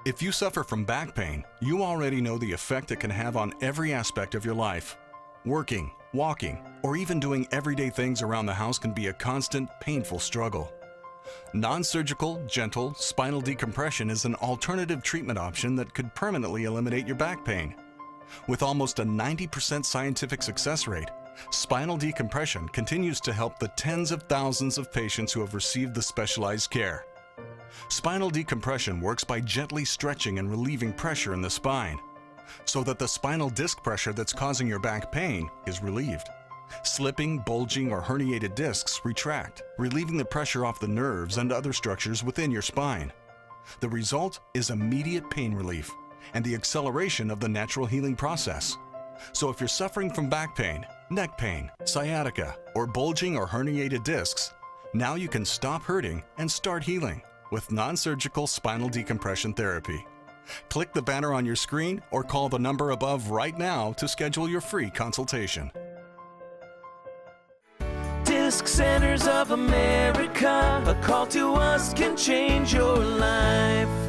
If you suffer from back pain, you already know the effect it can have on every aspect of your life. Working, walking, or even doing everyday things around the house can be a constant, painful struggle. Non-surgical, gentle, spinal decompression is an alternative treatment option that could permanently eliminate your back pain. With almost a 90% scientific success rate, spinal decompression continues to help the tens of thousands of patients who have received the specialized care. Spinal decompression works by gently stretching and relieving pressure in the spine, so that the spinal disc pressure that's causing your back pain is relieved. Slipping, bulging, or herniated discs retract, relieving the pressure off the nerves and other structures within your spine. The result is immediate pain relief and the acceleration of the natural healing process. So if you're suffering from back pain, neck pain, sciatica, or bulging or herniated discs, now you can stop hurting and start healing with non-surgical spinal decompression therapy. Click the banner on your screen or call the number above right now to schedule your free consultation. Disc Centers of America, a call to us can change your life.